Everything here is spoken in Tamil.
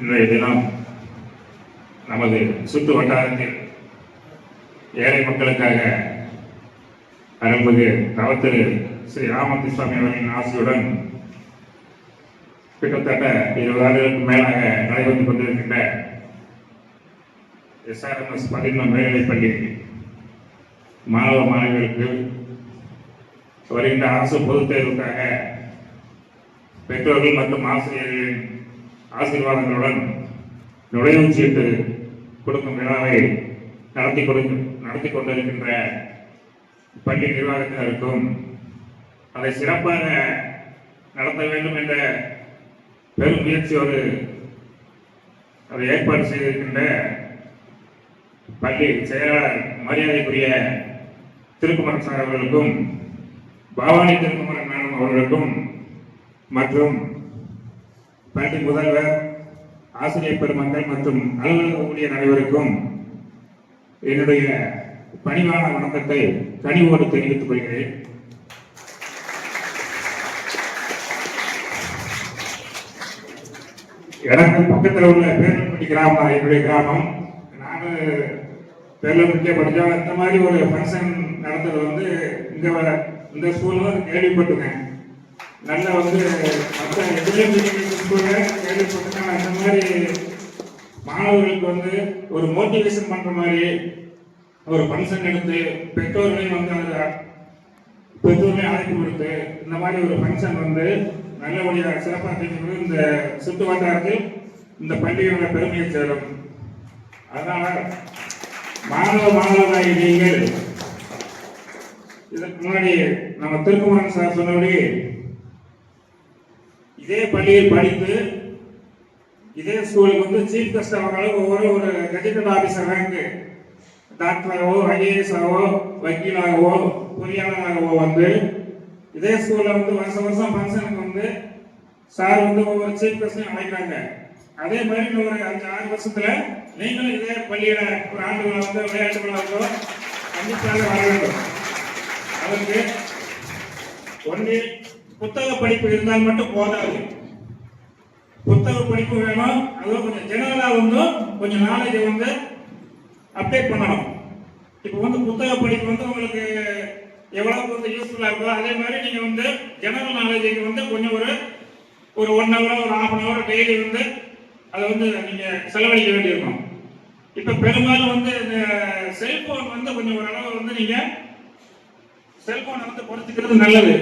இன்றைய தினம் நமது சுற்று வட்டாரத்தில் ஏழை மக்களுக்காக அருள்மிகு தவத்திரு ஸ்ரீ ராமமூர்த்தி சுவாமி அவர்களின் ஆசியுடன் கிட்டத்தட்ட 20 ஆண்டுகளுக்கு மேலாக நடைபெற்றுக் கொண்டிருக்கின்ற SRMS 11 மேல்நிலைப்பள்ளி மாணவ மாணவிகளுக்கு வருகின்ற அரசு பொதுத் தேர்வுக்காக பெற்றோர்கள் மற்றும் ஆசிரியர்களின் ஆசீர்வாதங்களுடன் நுழைவுச் சீட்டு கொடுக்கும் விழாவை நடத்தி கொண்டிருக்கின்ற பள்ளி நிர்வாகத்தினருக்கும் அதை சிறப்பாக நடத்த வேண்டும் என்ற பெரும் முயற்சியோடு அதை ஏற்பாடு செய்திருக்கின்ற பள்ளி செயலாளர் மரியாதைக்குரிய திருக்குமரன் சார் அவர்களுக்கும் பவானி திருக்குமரன் மேடம் அவர்களுக்கும் மற்றும் பள்ளி முதல்வர் ஆசிரியர் பெருமக்கள் மற்றும் அலுவலக ஊழியர் அனைவருக்கும் என்னுடைய பணிவான வணக்கத்தை கனிவோடு தெரிவித்துக் கொள்கிறேன். எனக்கு பக்கத்தில் உள்ள பேரன்பட்டி கிராமம் என்னுடைய கிராமம். நான் பேரன்பட்டியை படித்தோம். இந்த மாதிரி ஒரு ஃபங்க்ஷன் நடந்தது வந்து இந்த ஸ்கூல்ல கேள்விப்பட்டிருக்கேன். நல்ல வந்து மற்ற ஸ்கூல்ல கேள்விப்பட்டிருக்கேன். அந்த மாதிரி மாணவர்களுக்கு வந்து ஒரு மோட்டிவேஷன் பண்ற மாதிரி ஒரு ஃபங்க்ஷன் எடுத்து பெற்றோர்களையும் வந்து அழைப்பு கொடுத்து இந்த மாதிரி ஒரு ஃபங்க்ஷன் வந்து நல்லபடியாக சிறப்பாக செய்வது இந்த சுற்று வட்டாரத்தில் இந்த பள்ளியோட பெருமையை சேரும். அதனால மாணவராகி நீங்கள் இதற்கு முன்னாடி நம்ம திருக்குமரன் சார் சொன்னபடி இதே பள்ளியில் படித்து இதே ஸ்கூலுக்கு வந்து சீஃப் கெஸ்ட் ஆகிறாலும் ஒரு கெஜெட்டட் ஆபீசர் ரேங்க் டாக்டராகவோ IAS-ஆகவோ வக்கீலாகவோ பொறியாளராகவோ வந்து இதே ஸ்கூல்ல வந்து வருஷம் ஃபங்க்ஷனுக்கு வந்து சார் வந்து ஒவ்வொரு சீஃப் கெஸ்டையும் அழைக்கிறாங்க. அதே மாதிரி ஒரு 5-6 வருஷத்துல நீங்களும் இதே பள்ளியில ஒரு ஆண்டுகளை வந்து விளையாட்டு விழாவோ கண்டிப்பாக வர வேண்டும். அதற்கு ஒன்றே புத்தக படிப்பு இருந்தால் மட்டும் போதாது. புத்தக படிப்பு வேணும். அதுவும் கொஞ்சம் ஜெனரலா வந்து கொஞ்சம் நாலேஜை வந்து அப்டேட் பண்ணணும். இப்போ வந்து புத்தக படிப்பு வந்து உங்களுக்கு எவ்வளவு வந்து யூஸ்ஃபுல்லா இருக்கோ அதே மாதிரி நீங்க வந்து ஜெனரல் நாலேஜுக்கு வந்து கொஞ்சம் ஒரு 1 hour ஒரு 1/2 hour டெய்லி வந்து அதை வந்து நீங்க செலவழிக்க வேண்டியிருக்கும். இப்ப பெரும்பாலும் வந்து இந்த செல்போன் வந்து கொஞ்சம் ஓரளவு வந்து நீங்க செல்போனை வந்து குறைச்சிக்கிறது நல்லது.